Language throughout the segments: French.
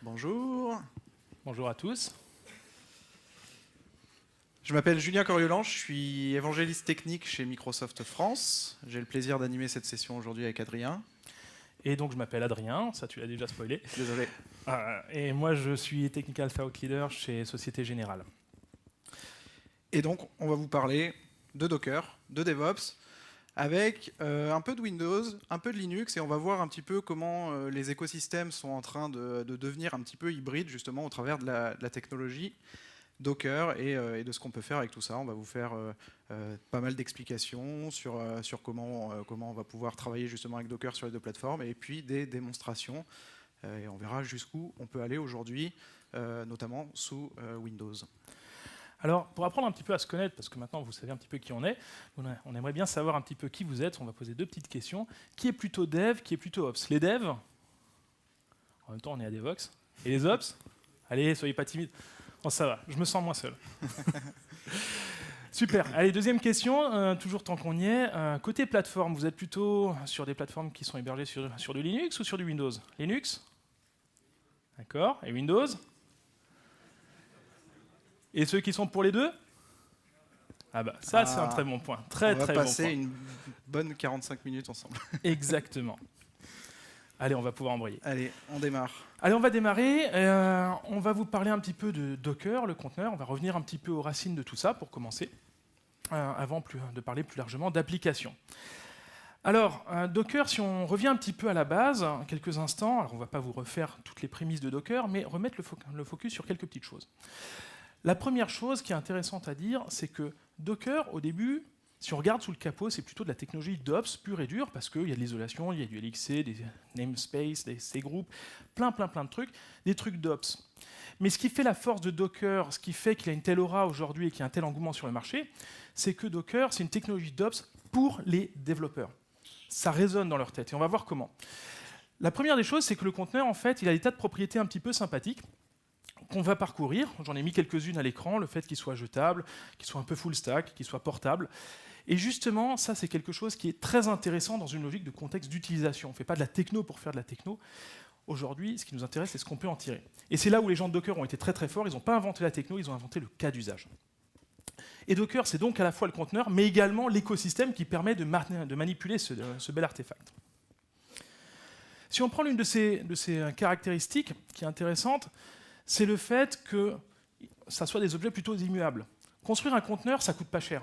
Bonjour. Bonjour à tous. Je m'appelle Julien Coriolan, je suis évangéliste technique chez Microsoft France. J'ai le plaisir d'animer cette session aujourd'hui avec Adrien. Et donc je m'appelle Adrien, ça tu l'as déjà spoilé. Désolé. Et moi je suis Technical Thought Leader chez Société Générale. Et donc on va vous parler de Docker, de DevOps, avec un peu de Windows, un peu de Linux, et on va voir un petit peu comment les écosystèmes sont en train de devenir un petit peu hybrides justement au travers de la technologie Docker et de ce qu'on peut faire avec tout ça. On va vous faire pas mal d'explications sur comment on va pouvoir travailler justement avec Docker sur les deux plateformes, et puis des démonstrations, et on verra jusqu'où on peut aller aujourd'hui, notamment sous Windows. Alors, pour apprendre un petit peu à se connaître, parce que maintenant vous savez un petit peu qui on est, on aimerait bien savoir un petit peu qui vous êtes. On va poser deux petites questions. Qui est plutôt dev, qui est plutôt ops? Les devs, en même temps on est à Devox. Et les ops? Allez, soyez pas timides. Bon, ça va, je me sens moins seul. Super. Allez, deuxième question, toujours tant qu'on y est. Côté plateforme, vous êtes plutôt sur des plateformes qui sont hébergées sur du Linux ou sur du Windows? Linux? D'accord. Et Windows? Et ceux qui sont pour les deux? Ah bah ça c'est un très bon point. Très bon point. On va passer une bonne 45 minutes ensemble. Exactement. Allez, on va pouvoir embrayer. Allez, on démarre. Allez, on va démarrer. On va vous parler un petit peu de Docker, le conteneur. On va revenir un petit peu aux racines de tout ça pour commencer, avant de parler plus largement d'applications. Alors, Docker, si on revient un petit peu à la base, quelques instants, alors on ne va pas vous refaire toutes les prémices de Docker, mais remettre le focus sur quelques petites choses. La première chose qui est intéressante à dire, c'est que Docker, au début, si on regarde sous le capot, c'est plutôt de la technologie d'ops pure et dure, parce qu'il y a de l'isolation, il y a du LXC, des namespaces, des C-groups, plein de trucs, des trucs d'ops. Mais ce qui fait la force de Docker, ce qui fait qu'il a une telle aura aujourd'hui et qu'il y a un tel engouement sur le marché, c'est que Docker, c'est une technologie d'ops pour les développeurs. Ça résonne dans leur tête, et on va voir comment. La première des choses, c'est que le conteneur, en fait, il a des tas de propriétés un petit peu sympathiques, qu'on va parcourir. J'en ai mis quelques-unes à l'écran, le fait qu'il soit jetable, qu'il soit un peu full stack, qu'il soit portable. Et justement, ça c'est quelque chose qui est très intéressant dans une logique de contexte d'utilisation. On ne fait pas de la techno pour faire de la techno. Aujourd'hui, ce qui nous intéresse, c'est ce qu'on peut en tirer. Et c'est là où les gens de Docker ont été très forts. Ils n'ont pas inventé la techno, ils ont inventé le cas d'usage. Et Docker, c'est donc à la fois le conteneur, mais également l'écosystème qui permet de manipuler ce bel artefact. Si on prend l'une de ces caractéristiques qui est intéressante, c'est le fait que ça soit des objets plutôt immuables. Construire un conteneur, ça coûte pas cher.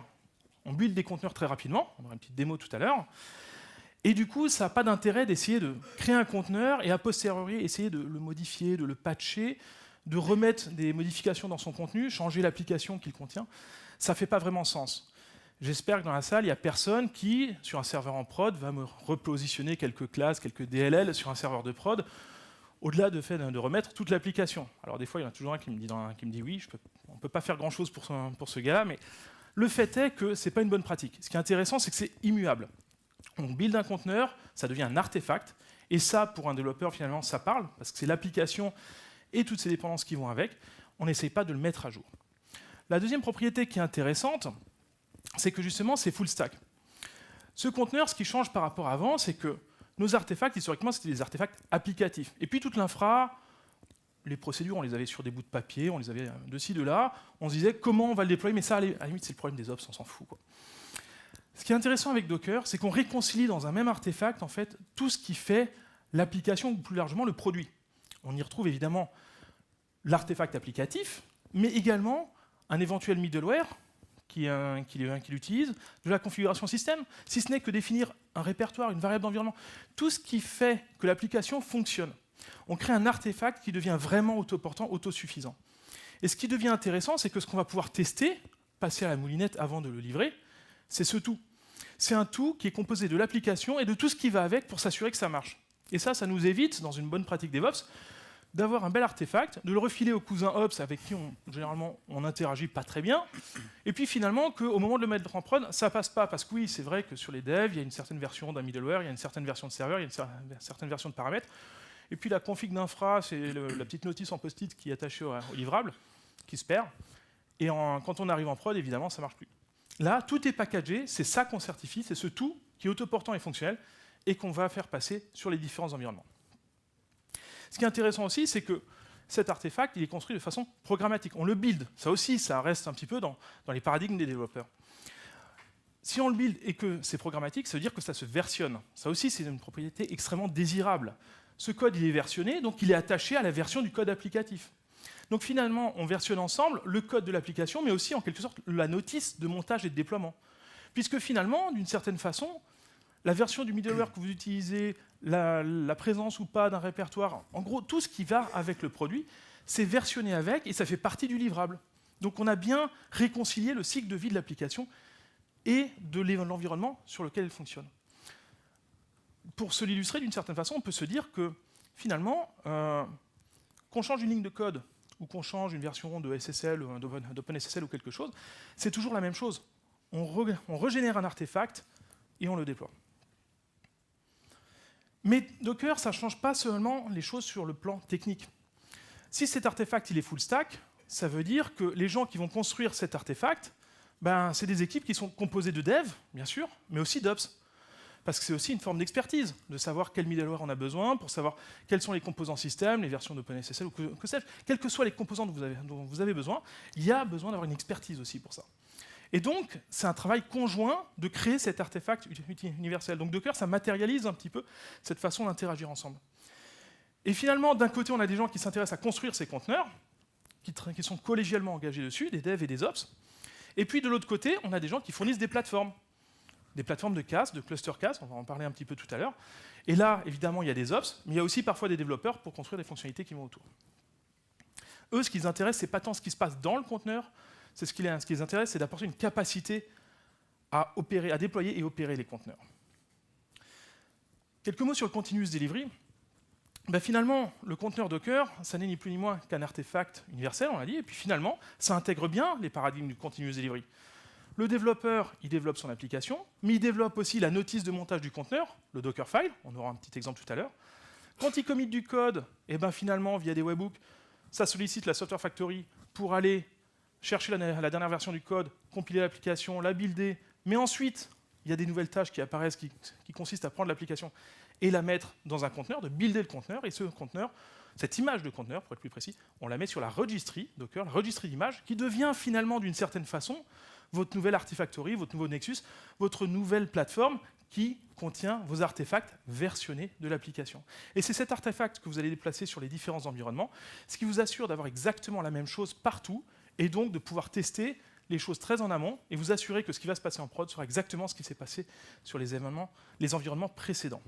On build des conteneurs très rapidement, on aura une petite démo tout à l'heure, et du coup, ça n'a pas d'intérêt d'essayer de créer un conteneur et a posteriori essayer de le modifier, de le patcher, de remettre des modifications dans son contenu, changer l'application qu'il contient. Ça ne fait pas vraiment sens. J'espère que dans la salle, il n'y a personne qui, sur un serveur en prod, va me repositionner quelques classes, quelques DLL sur un serveur de prod, au-delà de remettre toute l'application. Alors des fois, il y en a toujours un qui me dit oui, on ne peut pas faire grand-chose pour ce gars-là, mais le fait est que ce n'est pas une bonne pratique. Ce qui est intéressant, c'est que c'est immuable. On build un conteneur, ça devient un artefact, et ça, pour un développeur, finalement, ça parle, parce que c'est l'application et toutes ces dépendances qui vont avec. On n'essaye pas de le mettre à jour. La deuxième propriété qui est intéressante, c'est que justement, c'est full stack. Ce conteneur, ce qui change par rapport à avant, c'est que nos artefacts, historiquement, c'était des artefacts applicatifs. Et puis toute l'infra, les procédures, on les avait sur des bouts de papier, on les avait de ci, de là. On se disait comment on va le déployer, mais ça, à la limite, c'est le problème des ops, on s'en fout, quoi. Ce qui est intéressant avec Docker, c'est qu'on réconcilie dans un même artefact, en fait, tout ce qui fait l'application, ou plus largement le produit. On y retrouve évidemment l'artefact applicatif, mais également un éventuel middleware qui l'utilise, de la configuration système, si ce n'est que définir un répertoire, une variable d'environnement, tout ce qui fait que l'application fonctionne. On crée un artefact qui devient vraiment autoportant, autosuffisant. Et ce qui devient intéressant, c'est que ce qu'on va pouvoir tester, passer à la moulinette avant de le livrer, c'est ce tout. C'est un tout qui est composé de l'application et de tout ce qui va avec pour s'assurer que ça marche. Et ça nous évite, dans une bonne pratique DevOps, d'avoir un bel artefact, de le refiler au cousin Ops avec qui généralement on n'interagit pas très bien, et puis finalement qu'au moment de le mettre en prod, ça passe pas, parce que oui, c'est vrai que sur les devs, il y a une certaine version d'un middleware, il y a une certaine version de serveur, il y a une certaine version de paramètres, et puis la config d'infra, c'est la petite notice en post-it qui est attachée au livrable, qui se perd, et quand on arrive en prod, évidemment, ça marche plus. Là, tout est packagé, c'est ça qu'on certifie, c'est ce tout qui est autoportant et fonctionnel, et qu'on va faire passer sur les différents environnements. Ce qui est intéressant aussi, c'est que cet artefact, il est construit de façon programmatique. On le build. Ça aussi, ça reste un petit peu dans les paradigmes des développeurs. Si on le build et que c'est programmatique, ça veut dire que ça se versionne. Ça aussi, c'est une propriété extrêmement désirable. Ce code, il est versionné, donc il est attaché à la version du code applicatif. Donc finalement, on versionne ensemble le code de l'application, mais aussi en quelque sorte la notice de montage et de déploiement. Puisque finalement, d'une certaine façon, la version du middleware que vous utilisez, la présence ou pas d'un répertoire, en gros, tout ce qui va avec le produit, c'est versionné avec et ça fait partie du livrable. Donc on a bien réconcilié le cycle de vie de l'application et de l'environnement sur lequel elle fonctionne. Pour se l'illustrer d'une certaine façon, on peut se dire que finalement, qu'on change une ligne de code ou qu'on change une version de SSL, d'OpenSSL ou quelque chose, c'est toujours la même chose. On régénère un artefact et on le déploie. Mais Docker, ça ne change pas seulement les choses sur le plan technique. Si cet artefact il est full stack, ça veut dire que les gens qui vont construire cet artefact, c'est des équipes qui sont composées de devs, bien sûr, mais aussi d'ops. Parce que c'est aussi une forme d'expertise, de savoir quel middleware on a besoin, pour savoir quels sont les composants système, les versions d'OpenSSL ou que sais-je. Quels que soient les composants dont vous avez besoin, il y a besoin d'avoir une expertise aussi pour ça. Et donc, c'est un travail conjoint de créer cet artefact universel. Donc Docker, ça matérialise un petit peu cette façon d'interagir ensemble. Et finalement, d'un côté, on a des gens qui s'intéressent à construire ces conteneurs, qui sont collégialement engagés dessus, des devs et des ops. Et puis de l'autre côté, on a des gens qui fournissent des plateformes de CAS, de cluster CAS, on va en parler un petit peu tout à l'heure. Et là, évidemment, il y a des ops, mais il y a aussi parfois des développeurs pour construire des fonctionnalités qui vont autour. Eux, ce qui les intéresse, c'est pas tant ce qui se passe dans le conteneur, ce qui les intéresse, c'est d'apporter une capacité à déployer et opérer les conteneurs. Quelques mots sur le continuous delivery. Finalement, le conteneur Docker, ça n'est ni plus ni moins qu'un artefact universel, on l'a dit, et puis finalement, ça intègre bien les paradigmes du continuous delivery. Le développeur, il développe son application, mais il développe aussi la notice de montage du conteneur, le Dockerfile, on aura un petit exemple tout à l'heure. Quand il commit du code, finalement, via des webhooks, ça sollicite la Software Factory pour aller chercher la dernière version du code, compiler l'application, la builder, mais ensuite, il y a des nouvelles tâches qui apparaissent qui consistent à prendre l'application et la mettre dans un conteneur, de builder le conteneur, et ce conteneur, cette image de conteneur, pour être plus précis, on la met sur la registry Docker, la registry d'image, qui devient finalement, d'une certaine façon, votre nouvelle Artifactory, votre nouveau Nexus, votre nouvelle plateforme qui contient vos artefacts versionnés de l'application. Et c'est cet artefact que vous allez déplacer sur les différents environnements, ce qui vous assure d'avoir exactement la même chose partout, et donc de pouvoir tester les choses très en amont, et vous assurer que ce qui va se passer en prod sera exactement ce qui s'est passé sur les environnements précédents.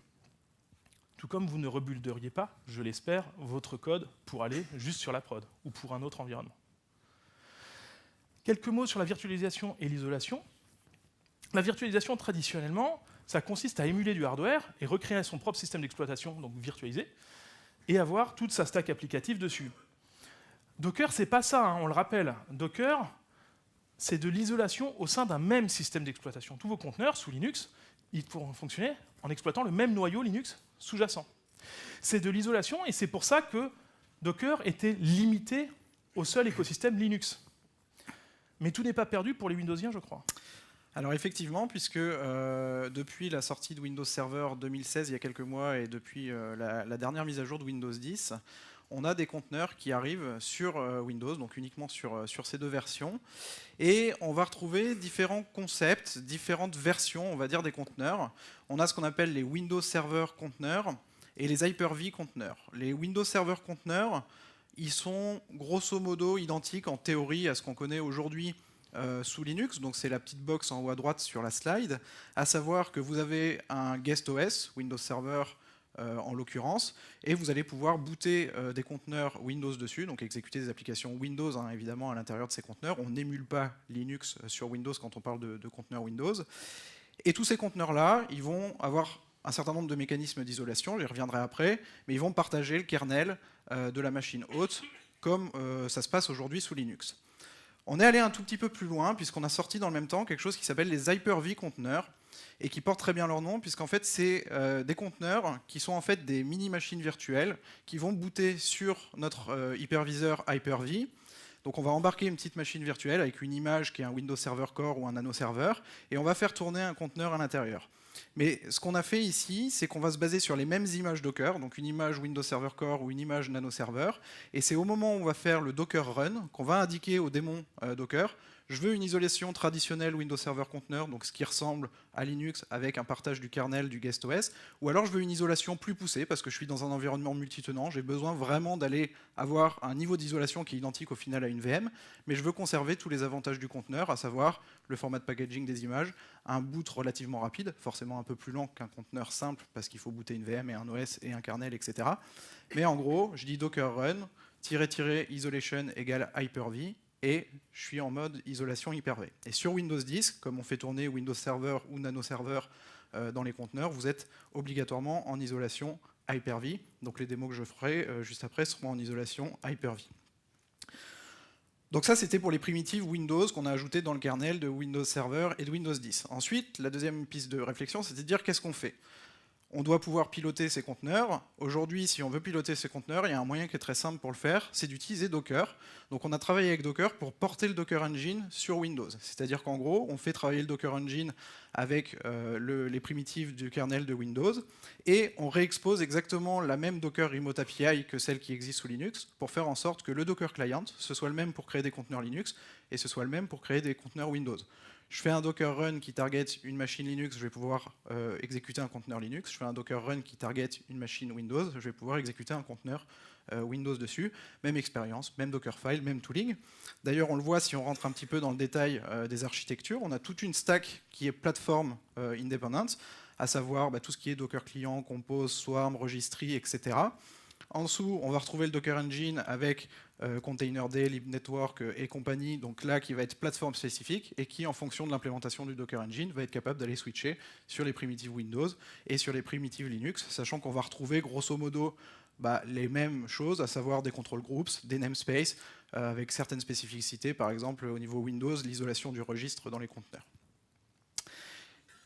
Tout comme vous ne rebuilderiez pas, je l'espère, votre code pour aller juste sur la prod, ou pour un autre environnement. Quelques mots sur la virtualisation et l'isolation. La virtualisation, traditionnellement, ça consiste à émuler du hardware et recréer son propre système d'exploitation, donc virtualisé, et avoir toute sa stack applicative dessus. Docker, c'est pas ça, on le rappelle. Docker, c'est de l'isolation au sein d'un même système d'exploitation. Tous vos conteneurs sous Linux, ils pourront fonctionner en exploitant le même noyau Linux sous-jacent. C'est de l'isolation, et c'est pour ça que Docker était limité au seul écosystème Linux. Mais tout n'est pas perdu pour les Windowsiens, je crois. Alors effectivement, puisque depuis la sortie de Windows Server 2016, il y a quelques mois, et depuis la dernière mise à jour de Windows 10, on a des conteneurs qui arrivent sur Windows, donc uniquement sur ces deux versions. Et on va retrouver différents concepts, différentes versions, on va dire, des conteneurs. On a ce qu'on appelle les Windows Server conteneurs et les Hyper-V conteneurs. Les Windows Server conteneurs, ils sont grosso modo identiques en théorie à ce qu'on connaît aujourd'hui sous Linux, donc c'est la petite box en haut à droite sur la slide, à savoir que vous avez un guest OS, Windows Server en l'occurrence, et vous allez pouvoir booter des conteneurs Windows dessus, donc exécuter des applications Windows évidemment à l'intérieur de ces conteneurs. On n'émule pas Linux sur Windows quand on parle de conteneurs Windows. Et tous ces conteneurs-là, ils vont avoir un certain nombre de mécanismes d'isolation, j'y reviendrai après, mais ils vont partager le kernel de la machine hôte, comme ça se passe aujourd'hui sous Linux. On est allé un tout petit peu plus loin, puisqu'on a sorti dans le même temps quelque chose qui s'appelle les Hyper-V conteneurs, et qui portent très bien leur nom, puisqu'en fait, c'est des conteneurs qui sont en fait des mini-machines virtuelles qui vont booter sur notre hyperviseur Hyper-V. Donc on va embarquer une petite machine virtuelle avec une image qui est un Windows Server Core ou un Nano Server, et on va faire tourner un conteneur à l'intérieur. Mais ce qu'on a fait ici, c'est qu'on va se baser sur les mêmes images Docker, donc une image Windows Server Core ou une image Nano Server, et c'est au moment où on va faire le Docker Run qu'on va indiquer au démon Docker, je veux une isolation traditionnelle Windows Server Container, donc ce qui ressemble à Linux avec un partage du kernel du guest OS, ou alors je veux une isolation plus poussée parce que je suis dans un environnement multitenant, j'ai besoin vraiment d'aller avoir un niveau d'isolation qui est identique au final à une VM, mais je veux conserver tous les avantages du conteneur, à savoir le format de packaging des images, un boot relativement rapide, forcément un peu plus lent qu'un conteneur simple parce qu'il faut booter une VM et un OS et un kernel, etc. Mais en gros, je dis docker run, -- isolation égale Hyper-V, et je suis en mode isolation Hyper-V. Et sur Windows 10, comme on fait tourner Windows Server ou Nano Server dans les conteneurs, vous êtes obligatoirement en isolation Hyper-V. Donc les démos que je ferai juste après seront en isolation Hyper-V. Donc ça, c'était pour les primitives Windows qu'on a ajoutées dans le kernel de Windows Server et de Windows 10. Ensuite, la deuxième piste de réflexion, c'est de dire qu'est-ce qu'on fait. On doit pouvoir piloter ces conteneurs. Aujourd'hui, si on veut piloter ces conteneurs, il y a un moyen qui est très simple pour le faire, c'est d'utiliser Docker. Donc on a travaillé avec Docker pour porter le Docker Engine sur Windows. C'est-à-dire qu'en gros, on fait travailler le Docker Engine avec les primitives du kernel de Windows, et on réexpose exactement la même Docker Remote API que celle qui existe sous Linux, pour faire en sorte que le Docker Client, ce soit le même pour créer des conteneurs Linux, et ce soit le même pour créer des conteneurs Windows. Je fais un Docker Run qui target une machine Linux, je vais pouvoir exécuter un conteneur Linux. Je fais un Docker Run qui target une machine Windows, je vais pouvoir exécuter un conteneur Windows dessus. Même expérience, même Dockerfile, même tooling. D'ailleurs, on le voit si on rentre un petit peu dans le détail des architectures. On a toute une stack qui est plateforme independent, à savoir tout ce qui est Docker Client, Compose, Swarm, Registry, etc. En dessous, on va retrouver le Docker Engine avec Containerd, libnetwork et compagnie, donc là qui va être plateforme spécifique et qui, en fonction de l'implémentation du Docker Engine, va être capable d'aller switcher sur les primitives Windows et sur les primitives Linux, sachant qu'on va retrouver grosso modo les mêmes choses, à savoir des control groups, des namespaces, avec certaines spécificités, par exemple au niveau Windows, l'isolation du registre dans les conteneurs.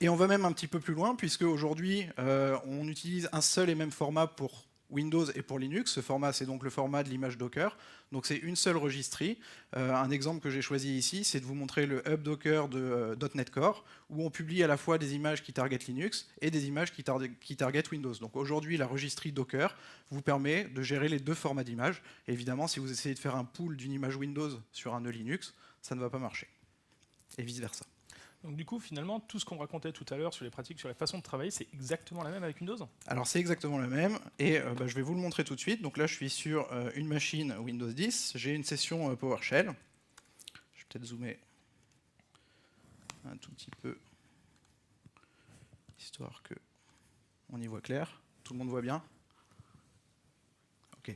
Et on va même un petit peu plus loin, puisque aujourd'hui, on utilise un seul et même format pour Windows et pour Linux. Ce format, c'est donc le format de l'image Docker. Donc c'est une seule registrie. Un exemple que j'ai choisi ici, c'est de vous montrer le hub Docker de .NET Core, où on publie à la fois des images qui targetent Linux et des images qui targetent Windows. Donc aujourd'hui, la registrie Docker vous permet de gérer les deux formats d'images. Évidemment, si vous essayez de faire un pool d'une image Windows sur un nœud Linux, ça ne va pas marcher. Et vice-versa. Donc du coup, finalement, tout ce qu'on racontait tout à l'heure sur les pratiques, sur la façon de travailler, c'est exactement la même avec Windows ? Alors c'est exactement la même, et je vais vous le montrer tout de suite. Donc là, je suis sur une machine Windows 10, j'ai une session PowerShell. Je vais peut-être zoomer un tout petit peu, histoire que on y voit clair. Tout le monde voit bien ? Ok.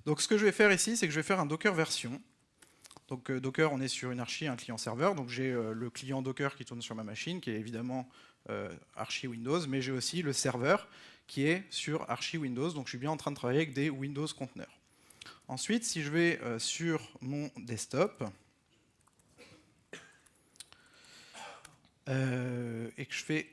Donc ce que je vais faire ici, c'est que je vais faire un Docker version. Donc Docker, on est sur une archi, un client-serveur, donc j'ai le client Docker qui tourne sur ma machine, qui est évidemment archi Windows, mais j'ai aussi le serveur qui est sur archi Windows, donc je suis bien en train de travailler avec des Windows conteneurs. Ensuite, si je vais sur mon desktop, et que je fais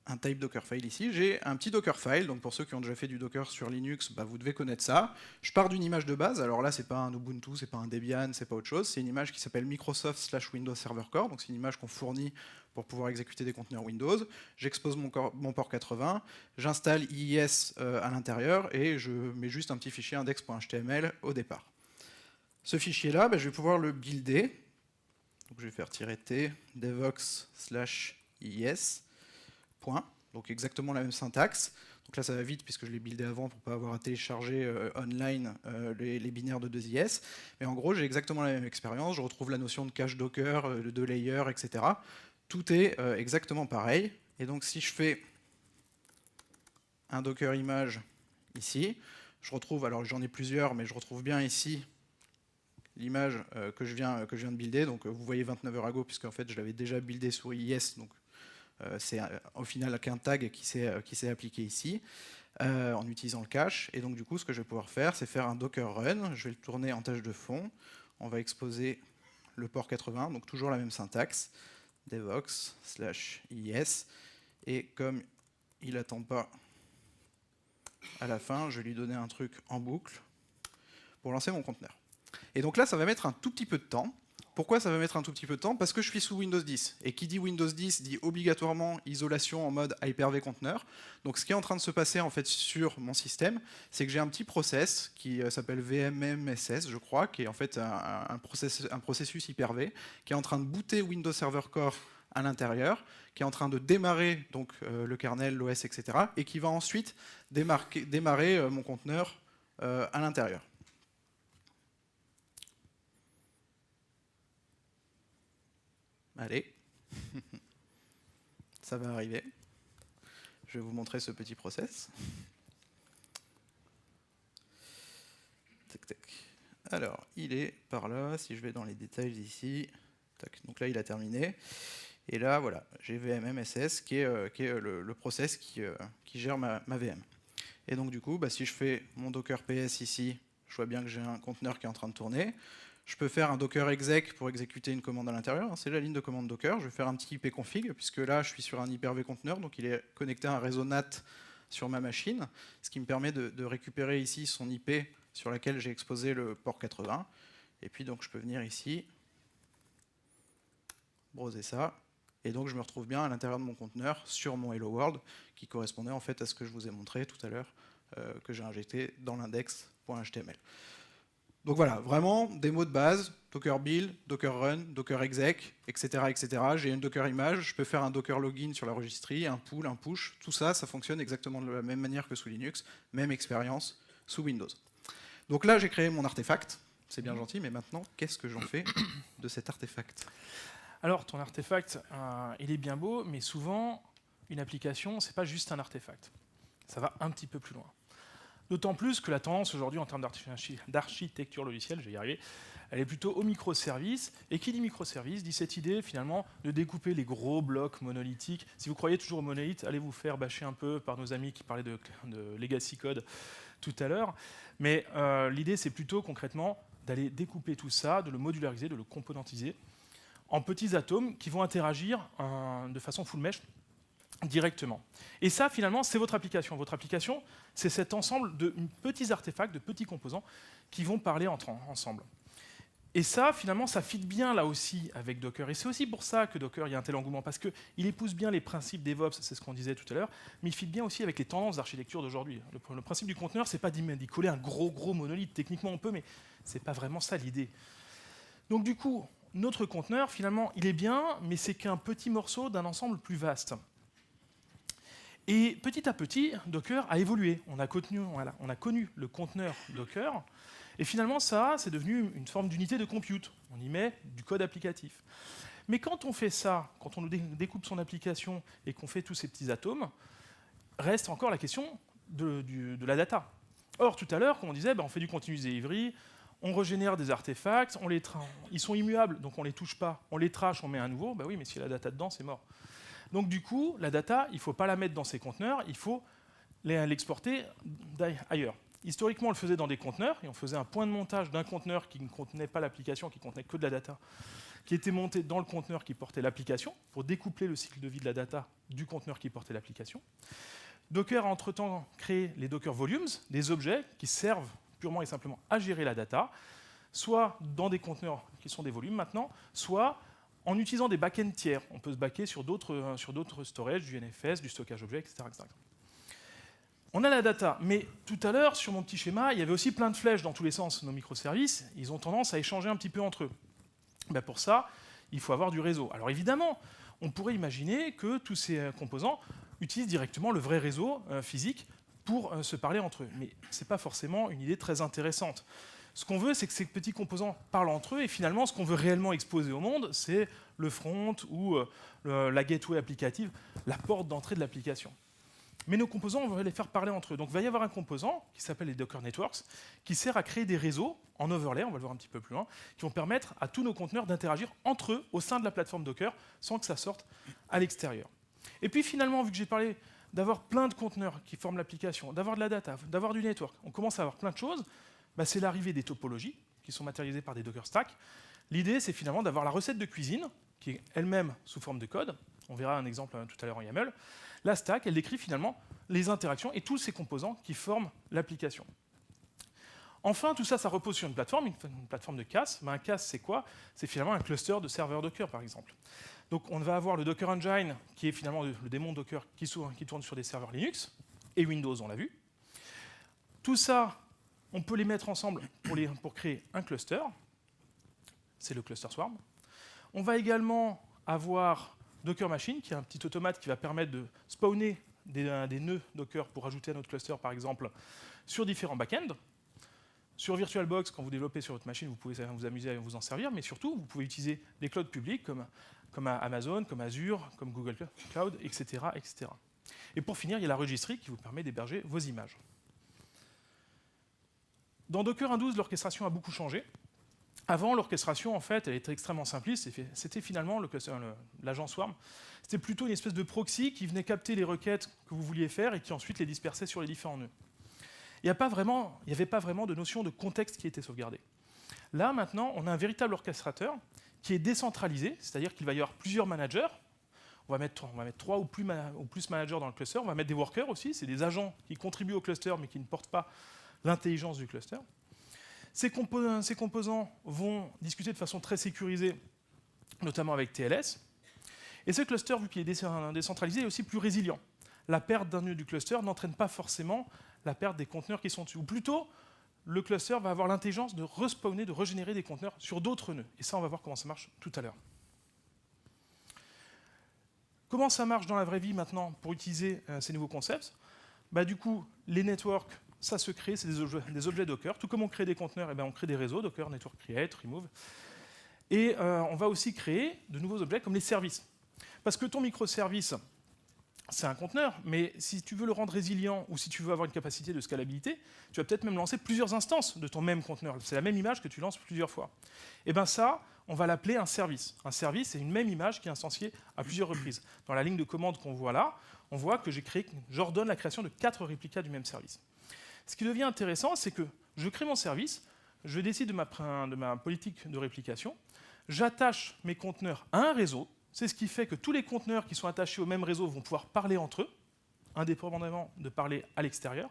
un type Dockerfile ici, j'ai un petit Dockerfile, donc pour ceux qui ont déjà fait du Docker sur Linux, vous devez connaître ça. Je pars d'une image de base, alors là c'est pas un Ubuntu, c'est pas un Debian, c'est pas autre chose, c'est une image qui s'appelle Microsoft/Windows Server Core, donc c'est une image qu'on fournit pour pouvoir exécuter des conteneurs Windows. J'expose mon port 80, j'installe IIS à l'intérieur et je mets juste un petit fichier index.html au départ. Ce fichier-là, je vais pouvoir le builder. Donc je vais faire -t devox/IIS. Point. Donc exactement la même syntaxe. Donc là ça va vite puisque je l'ai buildé avant pour ne pas avoir à télécharger online les binaires de 2IS. Mais en gros j'ai exactement la même expérience, je retrouve la notion de cache Docker, de layer, etc. Tout est exactement pareil. Et donc si je fais un Docker image ici, je retrouve, alors j'en ai plusieurs, mais je retrouve bien ici l'image que je viens de builder. Donc vous voyez 29 heures ago, puisque en fait je l'avais déjà buildé sur IIS. Donc c'est au final qu'un tag qui s'est appliqué ici en utilisant le cache. Et donc du coup, ce que je vais pouvoir faire, c'est faire un Docker Run. Je vais le tourner en tâche de fond. On va exposer le port 80, donc toujours la même syntaxe, devox/IIS. Et comme il n'attend pas à la fin, je vais lui donner un truc en boucle pour lancer mon conteneur. Et donc là, ça va mettre un tout petit peu de temps Pourquoi ça va mettre un tout petit peu de temps? Parce que je suis sous Windows 10. Et qui dit Windows 10 dit obligatoirement isolation en mode Hyper-V conteneur. Donc ce qui est en train de se passer en fait sur mon système, c'est que j'ai un petit process qui s'appelle VMMSS, je crois, qui est en fait un processus Hyper-V, qui est en train de booter Windows Server Core à l'intérieur, qui est en train de démarrer donc, le kernel, l'OS, etc. et qui va ensuite démarrer mon conteneur à l'intérieur. Allez, ça va arriver. Je vais vous montrer ce petit process. Tac, tac. Alors, il est par là, si je vais dans les détails ici. Tac. Donc là, il a terminé. Et là, voilà, j'ai VMMSS qui est le process qui gère ma VM. Et donc, du coup, bah, si je fais mon Docker PS ici, je vois bien que j'ai un conteneur qui est en train de tourner. Je peux faire un docker exec pour exécuter une commande à l'intérieur. C'est la ligne de commande Docker. Je vais faire un petit ipconfig, puisque là, je suis sur un Hyper-V conteneur, donc il est connecté à un réseau NAT sur ma machine, ce qui me permet de récupérer ici son IP sur laquelle j'ai exposé le port 80. Et puis, donc, je peux venir ici, browser ça, et donc je me retrouve bien à l'intérieur de mon conteneur sur mon Hello World, qui correspondait en fait à ce que je vous ai montré tout à l'heure, que j'ai injecté dans l'index.html. Donc voilà, vraiment des mots de base, Docker build, Docker run, Docker exec, etc. etc. J'ai une Docker image, je peux faire un Docker login sur la registry, un pull, un push, tout ça, ça fonctionne exactement de la même manière que sous Linux, même expérience sous Windows. Donc là, j'ai créé mon artefact, c'est bien gentil, mais maintenant, qu'est-ce que j'en fais de cet artefact? Alors, ton artefact, il est bien beau, mais souvent, une application, c'est pas juste un artefact. Ça va un petit peu plus loin. D'autant plus que la tendance aujourd'hui en termes d'architecture logicielle, je vais y arriver, elle est plutôt au microservice. Et qui dit microservice dit cette idée finalement de découper les gros blocs monolithiques. Si vous croyez toujours au monolithe, allez vous faire bâcher un peu par nos amis qui parlaient de legacy code tout à l'heure. Mais l'idée c'est plutôt concrètement d'aller découper tout ça, de le modulariser, de le componentiser en petits atomes qui vont interagir de façon full mesh directement. Et ça, finalement, c'est votre application. Votre application, c'est cet ensemble de petits artefacts, de petits composants qui vont parler ensemble. Et ça, finalement, ça fit bien là aussi avec Docker. Et c'est aussi pour ça que Docker, il y a un tel engouement, parce qu'il épouse bien les principes DevOps, c'est ce qu'on disait tout à l'heure, mais il fit bien aussi avec les tendances d'architecture d'aujourd'hui. Le principe du conteneur, c'est pas d'y coller un gros monolithe. Techniquement, on peut, mais c'est pas vraiment ça l'idée. Donc du coup, notre conteneur, finalement, il est bien, mais c'est qu'un petit morceau d'un ensemble plus vaste. Et petit à petit, Docker a évolué. On a connu le conteneur Docker, et finalement, ça, c'est devenu une forme d'unité de compute. On y met du code applicatif. Mais quand on fait ça, quand on découpe son application et qu'on fait tous ces petits atomes, reste encore la question de la data. Or, tout à l'heure, comme on disait, on fait du continuous delivery, on régénère des artefacts, ils sont immuables, donc on ne les touche pas, on les trash, on met un nouveau, oui, mais s'il y a la data dedans, c'est mort. Donc du coup, la data, il ne faut pas la mettre dans ces conteneurs, il faut l'exporter ailleurs. Historiquement, on le faisait dans des conteneurs, et on faisait un point de montage d'un conteneur qui ne contenait pas l'application, qui contenait que de la data, qui était monté dans le conteneur qui portait l'application, pour découpler le cycle de vie de la data du conteneur qui portait l'application. Docker a entre-temps créé les Docker Volumes, des objets qui servent purement et simplement à gérer la data, soit dans des conteneurs qui sont des volumes maintenant, soit en utilisant des backends tiers. On peut se backer sur d'autres storages, du NFS, du stockage objet, etc., etc. On a la data, mais tout à l'heure, sur mon petit schéma, il y avait aussi plein de flèches dans tous les sens. Nos microservices, ils ont tendance à échanger un petit peu entre eux. Pour ça, il faut avoir du réseau. Alors évidemment, on pourrait imaginer que tous ces composants utilisent directement le vrai réseau physique pour se parler entre eux. Mais ce n'est pas forcément une idée très intéressante. Ce qu'on veut, c'est que ces petits composants parlent entre eux, et finalement, ce qu'on veut réellement exposer au monde, c'est le front ou la gateway applicative, la porte d'entrée de l'application. Mais nos composants, on va les faire parler entre eux. Donc il va y avoir un composant qui s'appelle les Docker Networks, qui sert à créer des réseaux en overlay, on va le voir un petit peu plus loin, qui vont permettre à tous nos conteneurs d'interagir entre eux au sein de la plateforme Docker, sans que ça sorte à l'extérieur. Et puis finalement, vu que j'ai parlé d'avoir plein de conteneurs qui forment l'application, d'avoir de la data, d'avoir du network, on commence à avoir plein de choses, c'est l'arrivée des topologies, qui sont matérialisées par des Docker Stacks. L'idée, c'est finalement d'avoir la recette de cuisine, qui est elle-même sous forme de code. On verra un exemple tout à l'heure en YAML. La stack, elle décrit finalement les interactions et tous ces composants qui forment l'application. Enfin, tout ça, ça repose sur une plateforme de CAS. Un CAS, c'est quoi? C'est finalement un cluster de serveurs Docker, par exemple. Donc on va avoir le Docker Engine, qui est finalement le démon Docker qui tourne sur des serveurs Linux, et Windows, on l'a vu. Tout ça, on peut les mettre ensemble pour créer un cluster. C'est le cluster Swarm. On va également avoir Docker Machine, qui est un petit automate qui va permettre de spawner des nœuds Docker pour ajouter à notre cluster, par exemple, sur différents backends. Sur VirtualBox, quand vous développez sur votre machine, vous pouvez vous amuser à vous en servir, mais surtout, vous pouvez utiliser des clouds publics comme Amazon, comme Azure, comme Google Cloud, etc., etc. Et pour finir, il y a la registry qui vous permet d'héberger vos images. Dans Docker 1.12, l'orchestration a beaucoup changé. Avant, l'orchestration, en fait, elle était extrêmement simpliste. C'était finalement l'agent Swarm. C'était plutôt une espèce de proxy qui venait capter les requêtes que vous vouliez faire et qui ensuite les dispersait sur les différents nœuds. Il n'y avait pas vraiment de notion de contexte qui était sauvegardée. Là, maintenant, on a un véritable orchestrateur qui est décentralisé, c'est-à-dire qu'il va y avoir plusieurs managers. On va mettre 3 ou plus managers dans le cluster. On va mettre des workers aussi, c'est des agents qui contribuent au cluster mais qui ne portent pas l'intelligence du cluster. Ces composants vont discuter de façon très sécurisée, notamment avec TLS. Et ce cluster, vu qu'il est décentralisé, est aussi plus résilient. La perte d'un nœud du cluster n'entraîne pas forcément la perte des conteneurs qui sont dessus. Ou plutôt, le cluster va avoir l'intelligence de respawner, de régénérer des conteneurs sur d'autres nœuds. Et ça, on va voir comment ça marche tout à l'heure. Comment ça marche dans la vraie vie maintenant pour utiliser ces nouveaux concepts? Du coup, les networks, ça se crée, c'est des objets Docker. Tout comme on crée des conteneurs, on crée des réseaux, Docker, Network Create, Remove. Et on va aussi créer de nouveaux objets comme les services. Parce que ton microservice, c'est un conteneur, mais si tu veux le rendre résilient ou si tu veux avoir une capacité de scalabilité, tu vas peut-être même lancer plusieurs instances de ton même conteneur. C'est la même image que tu lances plusieurs fois. Et ça, on va l'appeler un service. Un service, c'est une même image qui est instanciée à plusieurs reprises. Dans la ligne de commande qu'on voit là, on voit que j'ordonne la création de 4 réplicas du même service. Ce qui devient intéressant, c'est que je crée mon service, je décide de ma politique de réplication, j'attache mes conteneurs à un réseau. C'est ce qui fait que tous les conteneurs qui sont attachés au même réseau vont pouvoir parler entre eux, indépendamment de parler à l'extérieur.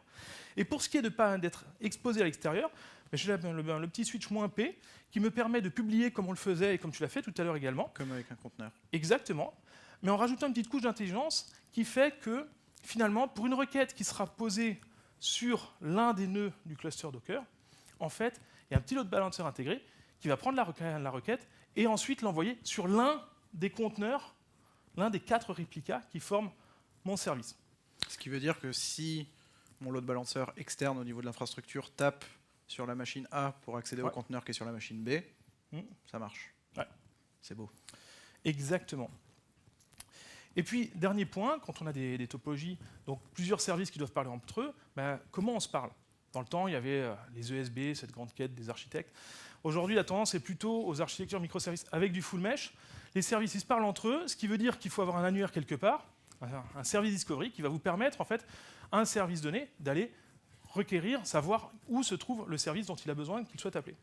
Et pour ce qui est de ne pas d'être exposé à l'extérieur, j'ai le petit switch "-p" qui me permet de publier comme on le faisait et comme tu l'as fait tout à l'heure également. Comme avec un conteneur. Exactement. Mais en rajoutant une petite couche d'intelligence qui fait que, finalement, pour une requête qui sera posée sur l'un des nœuds du cluster Docker, en fait, il y a un petit load balancer intégré qui va prendre la requête et ensuite l'envoyer sur l'un des conteneurs, l'un des 4 réplicas qui forment mon service. Ce qui veut dire que si mon load balancer externe au niveau de l'infrastructure tape sur la machine A pour accéder au conteneur qui est sur la machine B, ça marche. Ouais. C'est beau. Exactement. Et puis, dernier point, quand on a des topologies, donc plusieurs services qui doivent parler entre eux, comment on se parle? Dans le temps, il y avait les ESB, cette grande quête des architectes. Aujourd'hui, la tendance est plutôt aux architectures microservices avec du full mesh. Les services, ils se parlent entre eux, ce qui veut dire qu'il faut avoir un annuaire quelque part, un service discovery qui va vous permettre, en fait, à un service donné, d'aller requérir, savoir où se trouve le service dont il a besoin qu'il soit appelé.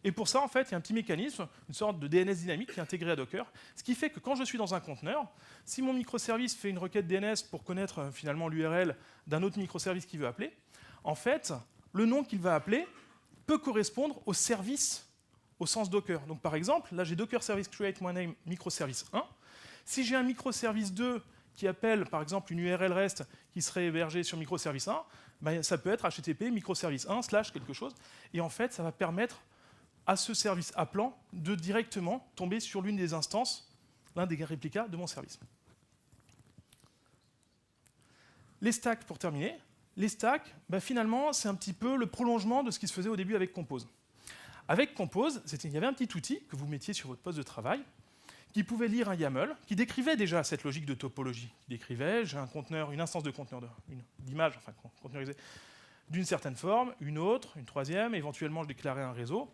Et pour ça, en fait, il y a un petit mécanisme, une sorte de DNS dynamique qui est intégré à Docker, ce qui fait que quand je suis dans un conteneur, si mon microservice fait une requête DNS pour connaître finalement l'URL d'un autre microservice qu'il veut appeler, en fait, le nom qu'il va appeler peut correspondre au service au sens Docker. Donc par exemple, là j'ai Docker Service Create My Name microservice 1. Si j'ai un microservice 2 qui appelle par exemple une URL REST qui serait hébergée sur microservice 1, ça peut être HTTP microservice 1 / quelque chose. Et en fait, ça va permettre à ce service appelant de directement tomber sur l'une des instances, l'un des réplicas de mon service. Les stacks, pour terminer. Les stacks, finalement, c'est un petit peu le prolongement de ce qui se faisait au début avec Compose. Avec Compose, il y avait un petit outil que vous mettiez sur votre poste de travail qui pouvait lire un YAML, qui décrivait déjà cette logique de topologie. Qui décrivait, j'ai un conteneur, une instance de conteneur d'image, enfin conteneurisée, d'une certaine forme, une autre, une troisième, éventuellement je déclarais un réseau.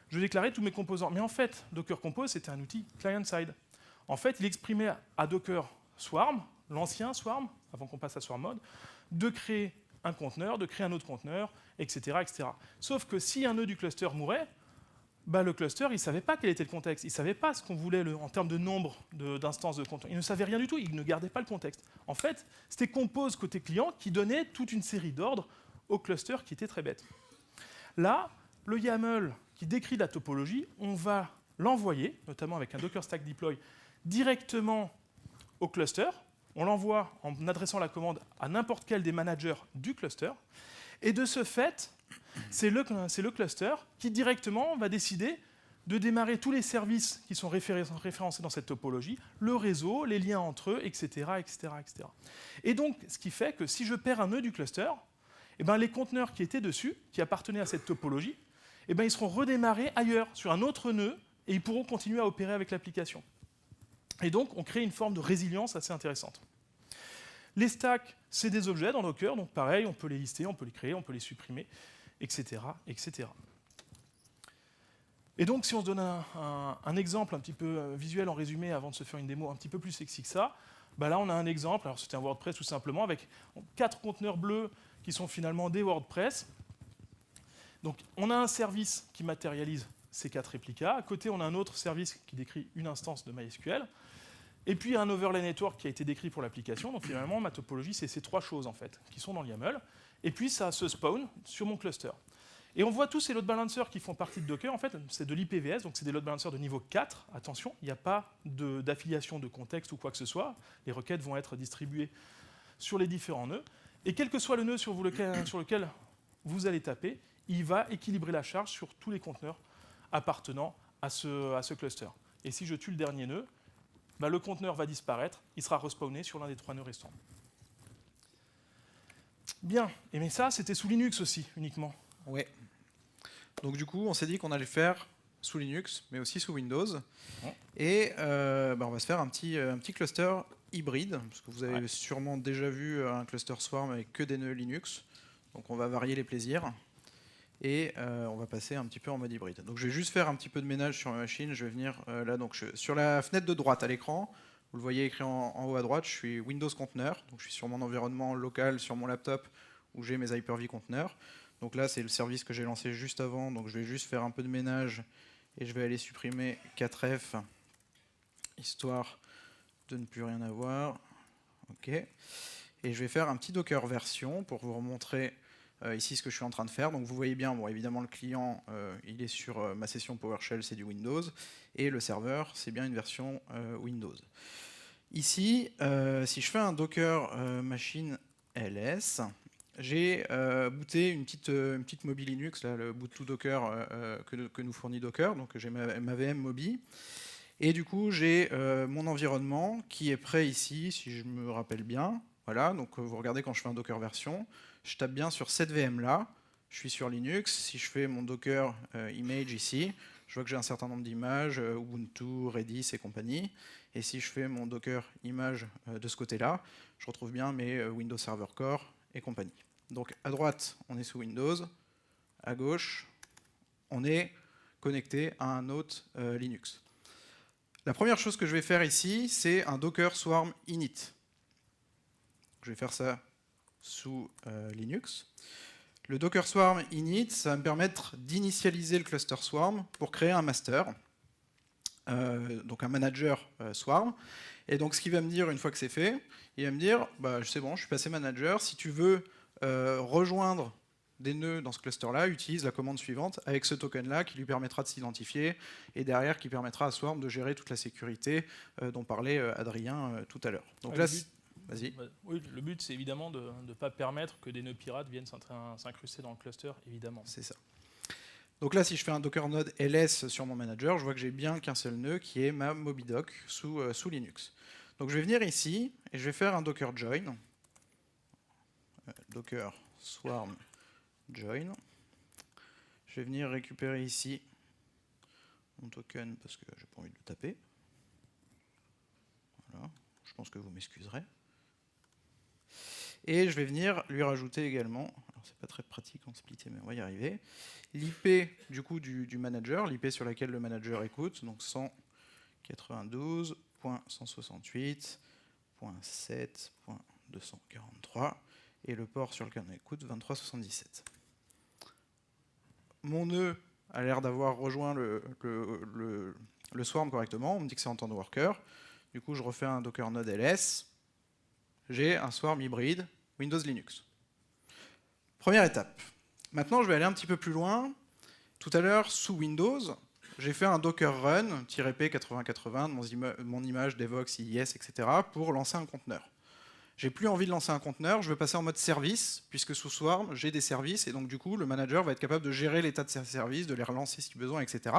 Je déclarais tous mes composants. Mais en fait, Docker Compose, c'était un outil client-side. En fait, il exprimait à Docker Swarm, l'ancien Swarm, avant qu'on passe à Swarm Mode, de créer un conteneur, de créer un autre conteneur, etc., etc. Sauf que si un nœud du cluster mourait, le cluster, il ne savait pas quel était le contexte. Il ne savait pas ce qu'on voulait en termes de nombre d'instances de conteneurs. Il ne savait rien du tout, il ne gardait pas le contexte. En fait, c'était Compose côté client qui donnait toute une série d'ordres au cluster qui était très bête. Là, le YAML qui décrit la topologie, on va l'envoyer, notamment avec un Docker Stack Deploy, directement au cluster. On l'envoie en adressant la commande à n'importe quel des managers du cluster. Et de ce fait, c'est le cluster qui directement va décider de démarrer tous les services qui sont référencés dans cette topologie, le réseau, les liens entre eux, etc., etc., etc. Et donc, ce qui fait que si je perds un nœud du cluster, eh ben, les conteneurs qui étaient dessus, qui appartenaient à cette topologie, eh ben, ils seront redémarrés ailleurs, sur un autre nœud, et ils pourront continuer à opérer avec l'application. Et donc, on crée une forme de résilience assez intéressante. Les stacks, c'est des objets dans Docker, donc pareil, on peut les lister, on peut les créer, on peut les supprimer, etc., etc. Et donc, si on se donne un exemple un petit peu visuel en résumé, avant de se faire une démo un petit peu plus sexy que ça, bah là, on a un exemple, alors c'était un WordPress tout simplement, avec 4 conteneurs bleus qui sont finalement des WordPress. Donc, on a un service qui matérialise ces 4 réplicas. À côté, on a un autre service qui décrit une instance de MySQL. Et puis, un overlay network qui a été décrit pour l'application. Donc, finalement, ma topologie, c'est ces 3 choses, en fait, qui sont dans le YAML. Et puis, ça se spawn sur mon cluster. Et on voit tous ces load balancers qui font partie de Docker. En fait, c'est de l'IPVS, donc c'est des load balancers de niveau 4. Attention, il n'y a pas d'affiliation de contexte ou quoi que ce soit. Les requêtes vont être distribuées sur les différents nœuds. Et quel que soit le nœud sur lequel vous allez taper, il va équilibrer la charge sur tous les conteneurs appartenant à ce cluster. Et si je tue le dernier nœud, bah, le conteneur va disparaître, il sera respawné sur l'un des 3 nœuds restants. Bien, et mais ça, c'était sous Linux aussi, uniquement. Ouais. Donc du coup, on s'est dit qu'on allait le faire sous Linux, mais aussi sous Windows. Ouais. Et on va se faire un petit cluster hybride, parce que vous avez sûrement déjà vu un cluster Swarm avec que des nœuds Linux. Donc on va varier les plaisirs. Et on va passer un petit peu en mode hybride. Donc je vais juste faire un petit peu de ménage sur ma machine. Je vais venir là, donc sur la fenêtre de droite à l'écran, vous le voyez écrit en haut à droite, je suis Windows Container. Donc je suis sur mon environnement local, sur mon laptop, où j'ai mes Hyper-V conteneurs. Donc là, c'est le service que j'ai lancé juste avant. Donc je vais juste faire un peu de ménage et je vais aller supprimer 4F, histoire de ne plus rien avoir. OK. Et je vais faire un petit Docker version pour vous remontrer ici ce que je suis en train de faire. Donc vous voyez bien, bon, évidemment le client il est sur ma session PowerShell, c'est du Windows, et le serveur c'est bien une version Windows. Ici, si je fais un Docker machine ls, j'ai booté une petite Moby Linux, là, le boot to Docker que nous fournit Docker, donc j'ai ma VM Moby. Et du coup j'ai mon environnement qui est prêt ici, si je me rappelle bien. Voilà, donc vous regardez quand je fais un Docker version, je tape bien sur cette VM là, je suis sur Linux. Si je fais mon Docker image ici, je vois que j'ai un certain nombre d'images, Ubuntu, Redis et compagnie. Et si je fais mon Docker image de ce côté-là, je retrouve bien mes Windows Server Core et compagnie. Donc à droite, on est sous Windows, à gauche, on est connecté à un autre Linux. La première chose que je vais faire ici, c'est un Docker Swarm init. Je vais faire ça sous Linux. Le Docker Swarm init, ça va me permettre d'initialiser le cluster Swarm pour créer un master, donc un manager Swarm. Et donc ce qu'il va me dire une fois que c'est fait, il va me dire, bah, c'est bon, je suis passé manager, si tu veux rejoindre des nœuds dans ce cluster-là, utilise la commande suivante avec ce token-là qui lui permettra de s'identifier et derrière qui permettra à Swarm de gérer toute la sécurité dont parlait Adrien tout à l'heure. Donc là, vas-y. Oui, le but, c'est évidemment de ne pas permettre que des nœuds pirates viennent s'incruster dans le cluster, évidemment. C'est ça. Donc là, si je fais un Docker node ls sur mon manager, je vois que j'ai bien qu'un seul nœud qui est ma MobyDoc sous Linux. Donc je vais venir ici et je vais faire un Docker join. Docker swarm join. Je vais venir récupérer ici mon token parce que j'ai pas envie de le taper. Voilà. Je pense que vous m'excuserez. Et je vais venir lui rajouter également, alors c'est pas très pratique en splitter, mais on va y arriver, l'IP du coup du manager, l'IP sur laquelle le manager écoute, donc 192.168.7.243, et le port sur lequel on écoute 2377. Mon nœud a l'air d'avoir rejoint le swarm correctement, on me dit que c'est en temps de worker, du coup je refais un docker node ls, j'ai un swarm hybride Windows Linux. Première étape, Maintenant, je vais aller un petit peu plus loin. Tout à l'heure, sous Windows, j'ai fait un docker run -p8080 de mon image Devox, IIS, etc. pour lancer un conteneur. J'ai plus envie de lancer un conteneur, je veux passer en mode service, puisque sous Swarm, j'ai des services, et donc du coup, le manager va être capable de gérer l'état de ces services, de les relancer si besoin, etc.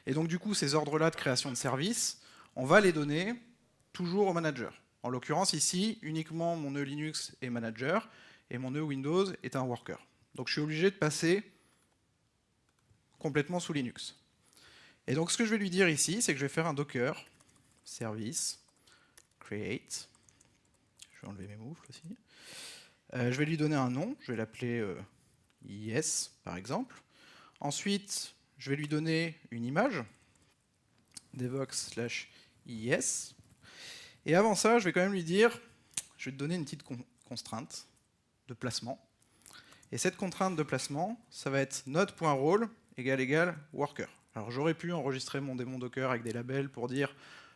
Et donc du coup, ces ordres-là de création de services, on va les donner toujours au manager. En l'occurrence, ici, uniquement mon nœud Linux est manager, et mon nœud Windows est un worker. Donc je suis obligé de passer complètement sous Linux. Et donc ce que je vais lui dire ici, c'est que je vais faire un docker service create. Je vais enlever mes moufles aussi. Je vais lui donner un nom, je vais l'appeler IIS par exemple. Ensuite, je vais lui donner une image, devox/IIS. Et avant ça, je vais quand même lui dire, je vais te donner une petite contrainte de placement. Et cette contrainte de placement, ça va être node.role égale worker. Alors j'aurais pu enregistrer mon démon Docker avec des labels pour dire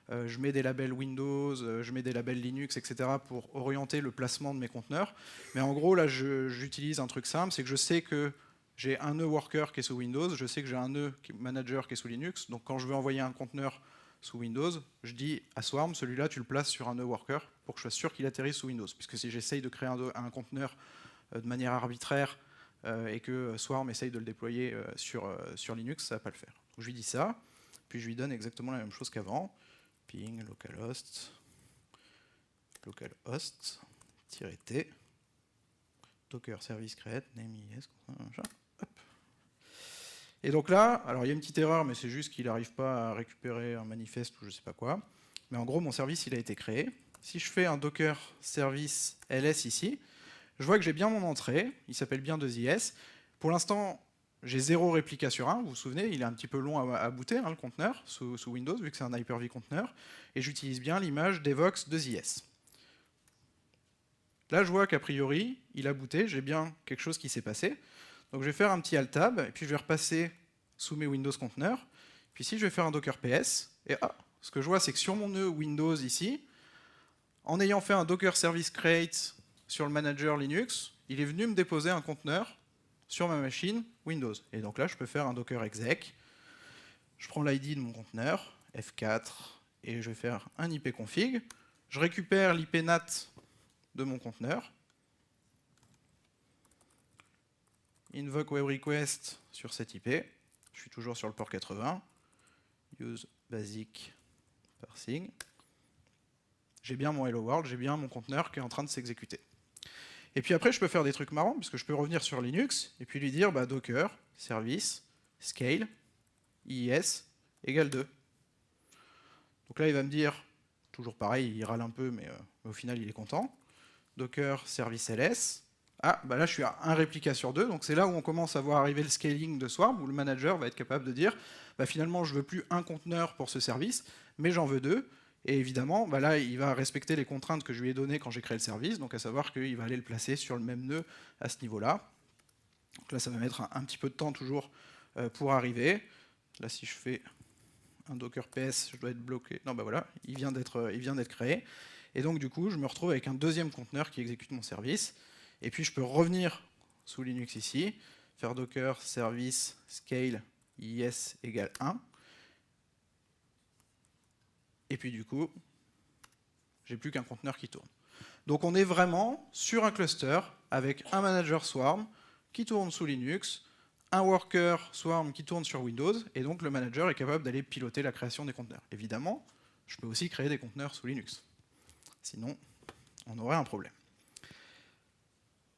je mets des labels Windows, je mets des labels Linux, etc. pour orienter le placement de mes conteneurs. Mais en gros, là, j'utilise un truc simple, c'est que je sais que j'ai un nœud worker qui est sous Windows, je sais que j'ai un nœud manager qui est sous Linux. Donc quand je veux envoyer un conteneur sous Windows, je dis à Swarm, celui-là, tu le places sur un nœud worker pour que je sois sûr qu'il atterrisse sous Windows. Puisque si j'essaye de créer un conteneur de manière arbitraire et que Swarm essaye de le déployer sur Linux, ça ne va pas le faire. Donc je lui dis ça, puis je lui donne exactement la même chose qu'avant. Ping localhost -t docker service create name is. Et donc là, alors il y a une petite erreur, mais c'est juste qu'il n'arrive pas à récupérer un manifeste ou je sais pas quoi. Mais en gros, mon service il a été créé. Si je fais un docker service ls ici, je vois que j'ai bien mon entrée, il s'appelle bien 2IS. Pour l'instant, j'ai 0 réplica sur 1, vous vous souvenez, il est un petit peu long à booter, hein, le conteneur, sous Windows, vu que c'est un Hyper-V conteneur. Et j'utilise bien l'image Devox 2IS. Là, je vois qu'a priori, il a booté, j'ai bien quelque chose qui s'est passé. Donc je vais faire un petit Alt-Tab, et puis je vais repasser sous mes Windows conteneurs. Puis ici, je vais faire un Docker PS, et ce que je vois, c'est que sur mon nœud Windows ici, en ayant fait un Docker Service Create sur le manager Linux, il est venu me déposer un conteneur sur ma machine Windows. Et donc là, je peux faire un docker exec. Je prends l'ID de mon conteneur, F4, et je vais faire un ipconfig. Je récupère l'IP NAT de mon conteneur. Invoke web request sur cette IP. Je suis toujours sur le port 80. Use basic parsing. J'ai bien mon hello world, j'ai bien mon conteneur qui est en train de s'exécuter. Et puis après, je peux faire des trucs marrants, puisque je peux revenir sur Linux, et puis lui dire docker, service, scale, IIS, égale 2. Donc là, il va me dire, toujours pareil, il râle un peu, mais au final, il est content. Docker, service ls. Là, je suis à 1 réplica sur 2, donc c'est là où on commence à voir arriver le scaling de Swarm, où le manager va être capable de dire, finalement, je ne veux plus un conteneur pour ce service, mais j'en veux 2. Et évidemment, là, il va respecter les contraintes que je lui ai données quand j'ai créé le service, donc à savoir qu'il va aller le placer sur le même nœud à ce niveau-là. Donc là, ça va mettre un petit peu de temps toujours pour arriver. Là, si je fais un docker ps, je dois être bloqué. Non, voilà, il vient d'être créé. Et donc, du coup, je me retrouve avec un deuxième conteneur qui exécute mon service. Et puis, je peux revenir sous Linux ici, faire docker service scale IIS égale 1. Et puis du coup, j'ai plus qu'un conteneur qui tourne. Donc on est vraiment sur un cluster avec un manager Swarm qui tourne sous Linux, un worker Swarm qui tourne sur Windows, et donc le manager est capable d'aller piloter la création des conteneurs. Évidemment, je peux aussi créer des conteneurs sous Linux. Sinon, on aurait un problème.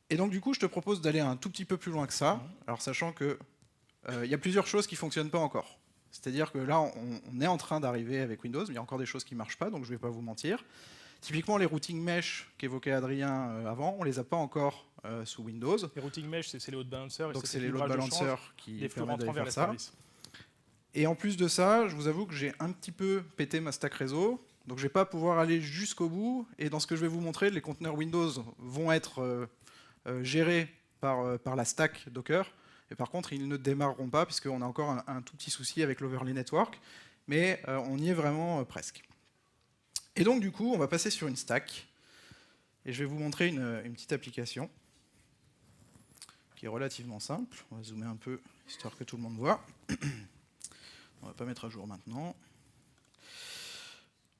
Et donc du coup, je te propose d'aller un tout petit peu plus loin que ça, alors sachant que y a plusieurs choses qui ne fonctionnent pas encore. C'est-à-dire que là, on est en train d'arriver avec Windows, mais il y a encore des choses qui ne marchent pas, donc je ne vais pas vous mentir. Typiquement, les routing mesh qu'évoquait Adrien avant, on ne les a pas encore sous Windows. Les routing mesh, c'est les load balancers. Donc c'est les load balancers qui permettent d'aller faire ça. Services. Et en plus de ça, je vous avoue que j'ai un petit peu pété ma stack réseau, donc je ne vais pas pouvoir aller jusqu'au bout. Et dans ce que je vais vous montrer, les conteneurs Windows vont être gérés par la stack Docker. Et par contre, ils ne démarreront pas, puisqu'on a encore un tout petit souci avec l'overlay network, mais on y est vraiment presque. Et donc, du coup, on va passer sur une stack, et je vais vous montrer une petite application qui est relativement simple. On va zoomer un peu, histoire que tout le monde voit. On va pas mettre à jour maintenant.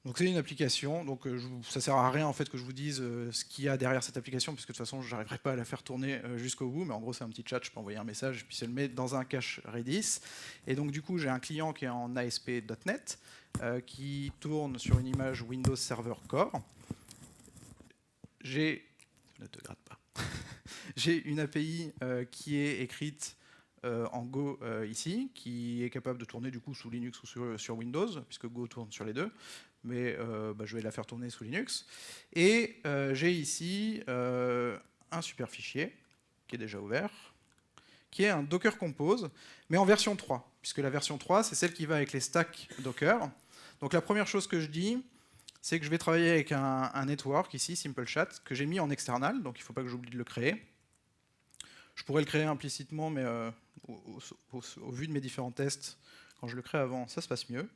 Donc c'est une application, donc ça sert à rien en fait que je vous dise ce qu'il y a derrière cette application, puisque de toute façon je n'arriverai pas à la faire tourner jusqu'au bout, mais en gros c'est un petit chat, je peux envoyer un message, puis ça le met dans un cache Redis. Et donc du coup j'ai un client qui est en ASP.NET, qui tourne sur une image Windows Server Core. Ne te gratte pas. J'ai une API qui est écrite en Go ici, qui est capable de tourner du coup sous Linux ou sur Windows, puisque Go tourne sur les deux. Mais je vais la faire tourner sous Linux. Et j'ai ici un super fichier qui est déjà ouvert, qui est un Docker Compose, mais en version 3, puisque la version 3, c'est celle qui va avec les stacks Docker. Donc la première chose que je dis, c'est que je vais travailler avec un network ici, Simple Chat, que j'ai mis en external, donc il ne faut pas que j'oublie de le créer. Je pourrais le créer implicitement, mais au vu de mes différents tests, quand je le crée avant, ça se passe mieux.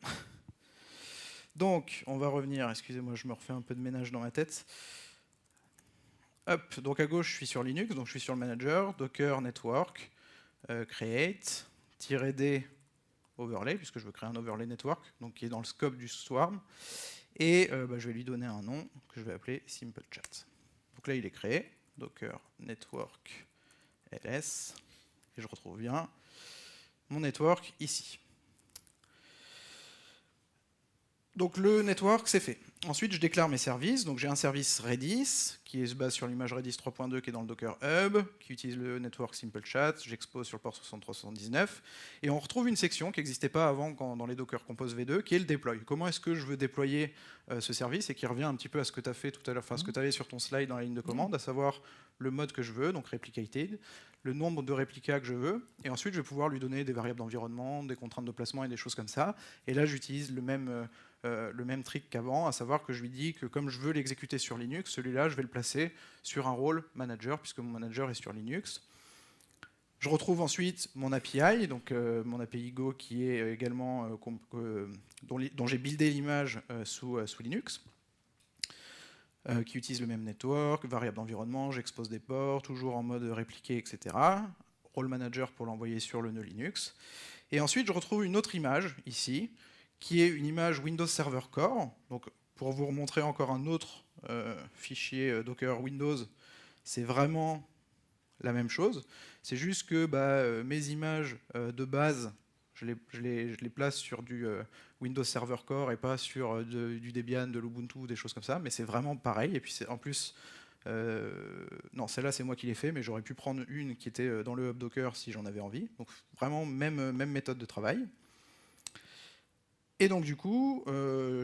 Donc, on va revenir, excusez-moi, je me refais un peu de ménage dans ma tête. Hop, donc à gauche, je suis sur Linux, donc je suis sur le manager, Docker Network, create, -d, overlay, puisque je veux créer un overlay network, donc qui est dans le scope du swarm. Et je vais lui donner un nom que je vais appeler Simple Chat. Donc là, il est créé, Docker Network ls, et je retrouve bien mon network ici. Donc le network, c'est fait. Ensuite, je déclare mes services. Donc j'ai un service Redis, qui se base sur l'image Redis 3.2 qui est dans le Docker Hub, qui utilise le network Simple Chat. J'expose sur le port 6379. Et on retrouve une section qui n'existait pas avant dans les Docker Compose V2, qui est le deploy. Comment est-ce que je veux déployer ce service, et qui revient un petit peu à ce que tu as fait tout à l'heure, enfin ce que tu avais sur ton slide dans la ligne de commande, à savoir le mode que je veux, donc replicated, le nombre de réplicas que je veux, et ensuite je vais pouvoir lui donner des variables d'environnement, des contraintes de placement et des choses comme ça. Et là, j'utilise le même trick qu'avant, à savoir que je lui dis que comme je veux l'exécuter sur Linux, celui-là, je vais le placer sur un rôle manager, puisque mon manager est sur Linux. Je retrouve ensuite mon API, donc mon API Go qui est également dont j'ai buildé l'image sous Linux, qui utilise le même network, variable d'environnement, j'expose des ports, toujours en mode répliqué, etc. Role manager pour l'envoyer sur le nœud Linux. Et ensuite, je retrouve une autre image ici, qui est une image Windows Server Core. Donc, pour vous remontrer encore un autre fichier Docker Windows, c'est vraiment la même chose. C'est juste que mes images de base, je les place sur du Windows Server Core et pas sur du Debian, de l'Ubuntu, des choses comme ça. Mais c'est vraiment pareil. Et puis en plus, non, celle-là c'est moi qui l'ai fait, mais j'aurais pu prendre une qui était dans le Hub Docker si j'en avais envie. Donc vraiment même méthode de travail. Et donc du coup,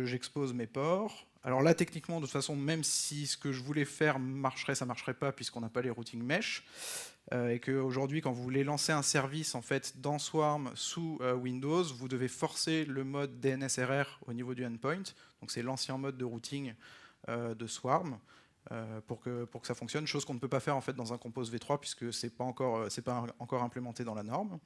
j'expose mes ports. Alors là, techniquement, de toute façon, même si ce que je voulais faire marcherait, ça marcherait pas puisqu'on n'a pas les routing mesh. Et qu'aujourd'hui, quand vous voulez lancer un service en fait dans Swarm sous Windows, vous devez forcer le mode DNSRR au niveau du endpoint. Donc c'est l'ancien mode de routing de Swarm pour que ça fonctionne. Chose qu'on ne peut pas faire en fait dans un Compose V3 puisque c'est pas encore implémenté dans la norme.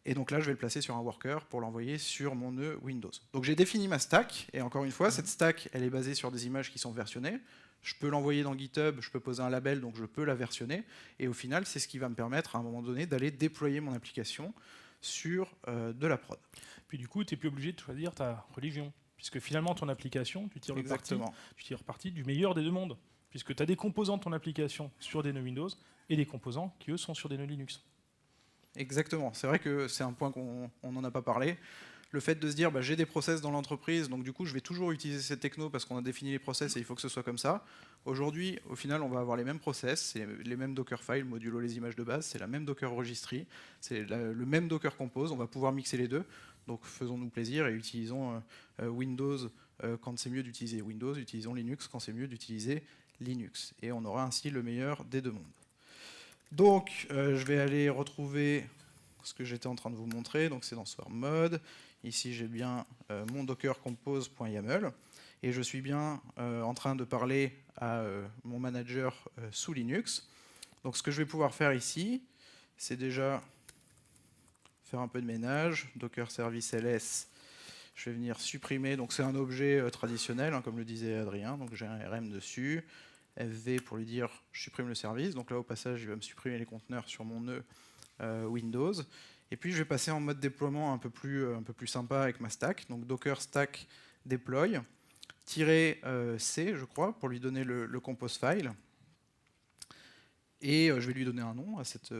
Et donc là, je vais le placer sur un worker pour l'envoyer sur mon nœud Windows. Donc j'ai défini ma stack, et encore une fois, cette stack, elle est basée sur des images qui sont versionnées. Je peux l'envoyer dans GitHub, je peux poser un label, donc je peux la versionner. Et au final, c'est ce qui va me permettre, à un moment donné, d'aller déployer mon application sur de la prod. Puis du coup, tu n'es plus obligé de choisir ta religion, puisque finalement, ton application, tu tires parti du meilleur des deux mondes, puisque tu as des composants de ton application sur des nœuds Windows, et des composants qui, eux, sont sur des nœuds Linux. Exactement, c'est vrai que c'est un point qu'on n'en a pas parlé. Le fait de se dire, j'ai des process dans l'entreprise, donc du coup, je vais toujours utiliser cette techno parce qu'on a défini les process et il faut que ce soit comme ça. Aujourd'hui, au final, on va avoir les mêmes process, c'est les mêmes Docker files, modulo les images de base, c'est la même Docker registry, c'est le même Docker compose, on va pouvoir mixer les deux. Donc faisons-nous plaisir et utilisons Windows quand c'est mieux d'utiliser Windows, utilisons Linux quand c'est mieux d'utiliser Linux. Et on aura ainsi le meilleur des deux mondes. Donc, je vais aller retrouver ce que j'étais en train de vous montrer. Donc, c'est dans Swarm Mode. Ici, j'ai bien mon docker compose.yaml. Et je suis bien en train de parler à mon manager sous Linux. Donc, ce que je vais pouvoir faire ici, c'est déjà faire un peu de ménage. Docker service ls. Je vais venir supprimer. Donc, c'est un objet traditionnel, comme le disait Adrien. Donc, j'ai un RM dessus. FV pour lui dire je supprime le service. Donc là, au passage, il va me supprimer les conteneurs sur mon nœud Windows. Et puis, je vais passer en mode déploiement un peu plus sympa avec ma stack. Donc Docker stack deploy, -c, je crois, pour lui donner le compose file. Et je vais lui donner un nom à cette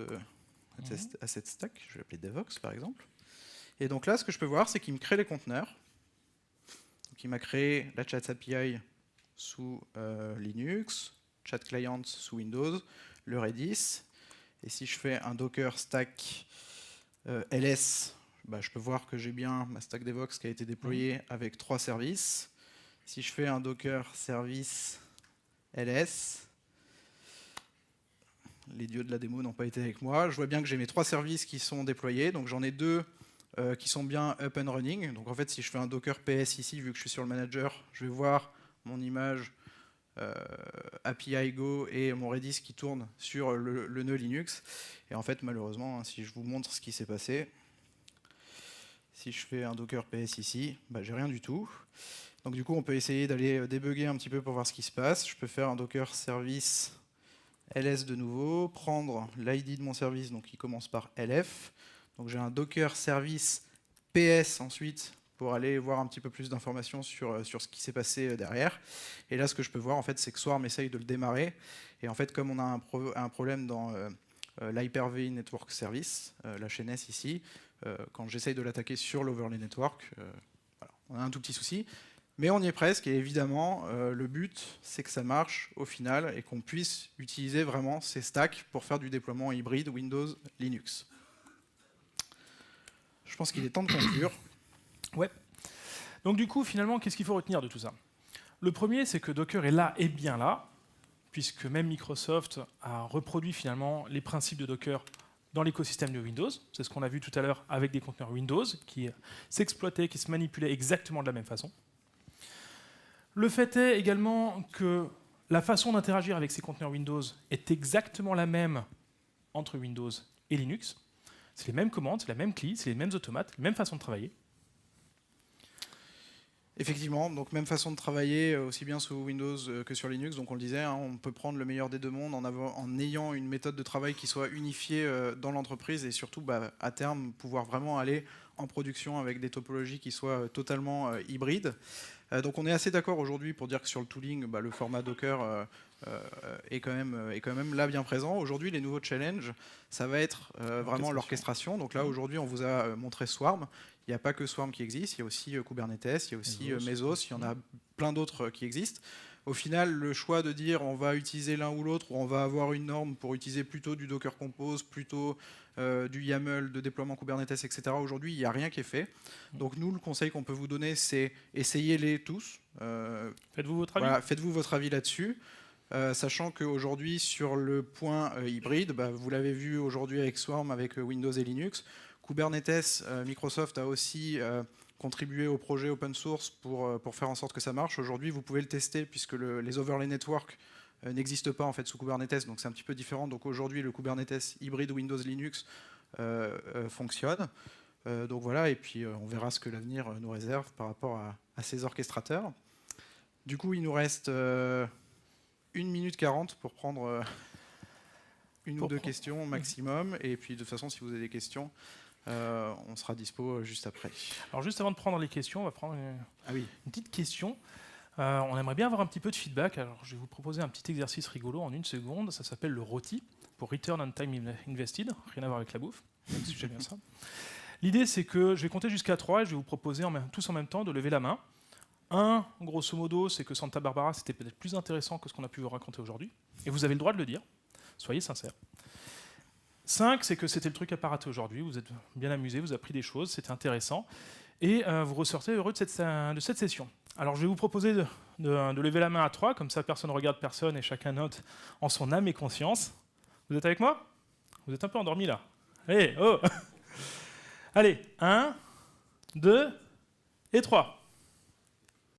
stack. Je vais l'appeler Devox, par exemple. Et donc là, ce que je peux voir, c'est qu'il me crée les conteneurs. Donc, il m'a créé la chat API sous Linux, chat client sous Windows, le Redis. Et si je fais un Docker stack ls, je peux voir que j'ai bien ma stack Devox qui a été déployée avec 3 services. Si je fais un Docker service ls, les dieux de la démo n'ont pas été avec moi. Je vois bien que j'ai mes 3 services qui sont déployés. Donc j'en ai 2 qui sont bien up and running. Donc en fait, si je fais un Docker PS ici, vu que je suis sur le manager, je vais voir mon image API Go et mon Redis qui tourne sur le nœud Linux. Et en fait, malheureusement, si je vous montre ce qui s'est passé, si je fais un Docker PS ici, j'ai rien du tout. Donc du coup, on peut essayer d'aller débugger un petit peu pour voir ce qui se passe. Je peux faire un Docker service ls de nouveau, prendre l'ID de mon service, donc qui commence par lf. Donc j'ai un Docker service ps ensuite pour aller voir un petit peu plus d'informations sur ce qui s'est passé derrière. Et là, ce que je peux voir, en fait, c'est que Swarm essaye de le démarrer. Et en fait, comme on a un problème dans l'Hyper-V Network Service, la chaîne S ici, quand j'essaye de l'attaquer sur l'Overlay Network, voilà, on a un tout petit souci. Mais on y est presque, et évidemment, le but, c'est que ça marche au final et qu'on puisse utiliser vraiment ces stacks pour faire du déploiement hybride Windows-Linux. Je pense qu'il est temps de conclure. Ouais. Donc du coup, finalement, qu'est-ce qu'il faut retenir de tout ça? Le premier, c'est que Docker est là et bien là, puisque même Microsoft a reproduit finalement les principes de Docker dans l'écosystème de Windows. C'est ce qu'on a vu tout à l'heure avec des conteneurs Windows qui s'exploitaient, qui se manipulaient exactement de la même façon. Le fait est également que la façon d'interagir avec ces conteneurs Windows est exactement la même entre Windows et Linux. C'est les mêmes commandes, c'est la même CLI, c'est les mêmes automates, les mêmes façons de travailler. Effectivement, donc même façon de travailler aussi bien sous Windows que sur Linux. Donc on le disait, on peut prendre le meilleur des deux mondes en ayant une méthode de travail qui soit unifiée dans l'entreprise et surtout à terme pouvoir vraiment aller en production avec des topologies qui soient totalement hybrides. Donc on est assez d'accord aujourd'hui pour dire que sur le tooling, le format Docker est quand même là bien présent. Aujourd'hui, les nouveaux challenges, ça va être vraiment l'orchestration. Donc là, aujourd'hui, on vous a montré Swarm. Il n'y a pas que Swarm qui existe, il y a aussi Kubernetes, il y a aussi Mesos, il y en a plein d'autres qui existent. Au final, le choix de dire on va utiliser l'un ou l'autre, ou on va avoir une norme pour utiliser plutôt du Docker Compose, plutôt du YAML, de déploiement Kubernetes, etc. Aujourd'hui, il n'y a rien qui est fait. Donc nous, le conseil qu'on peut vous donner, c'est essayez-les tous. Faites-vous votre avis. Voilà, faites-vous votre avis là-dessus. Sachant qu'aujourd'hui, sur le point hybride, vous l'avez vu aujourd'hui avec Swarm, avec Windows et Linux, Kubernetes, Microsoft a aussi contribué au projet open source pour faire en sorte que ça marche. Aujourd'hui, vous pouvez le tester puisque les overlay network n'existent pas en fait sous Kubernetes, donc c'est un petit peu différent. Donc aujourd'hui, le Kubernetes hybride Windows-Linux fonctionne. Donc voilà, et puis on verra ce que l'avenir nous réserve par rapport à ces orchestrateurs. Du coup, il nous reste 1 minute 40 pour prendre une ou deux questions maximum. Et puis de toute façon, si vous avez des questions, on sera dispo juste après. Alors juste avant de prendre les questions, on va prendre une petite question. On aimerait bien avoir un petit peu de feedback. Alors je vais vous proposer un petit exercice rigolo en 1 seconde. Ça s'appelle le ROTI, pour Return on Time Invested. Rien à voir avec la bouffe, même si j'aime bien ça. L'idée, c'est que je vais compter jusqu'à 3 et je vais vous proposer tous en même temps de lever la main. 1, grosso modo, c'est que Santa Barbara, c'était peut-être plus intéressant que ce qu'on a pu vous raconter aujourd'hui. Et vous avez le droit de le dire. Soyez sincères. 5, c'est que c'était le truc à pas rater aujourd'hui. Vous êtes bien amusés, vous avez appris des choses, c'était intéressant. Et vous ressortez heureux de cette session. Alors, je vais vous proposer de lever la main à 3, comme ça personne ne regarde personne et chacun note en son âme et conscience. Vous êtes avec moi? Vous êtes un peu endormis là. Allez, oh. Allez, 1, 2 et 3.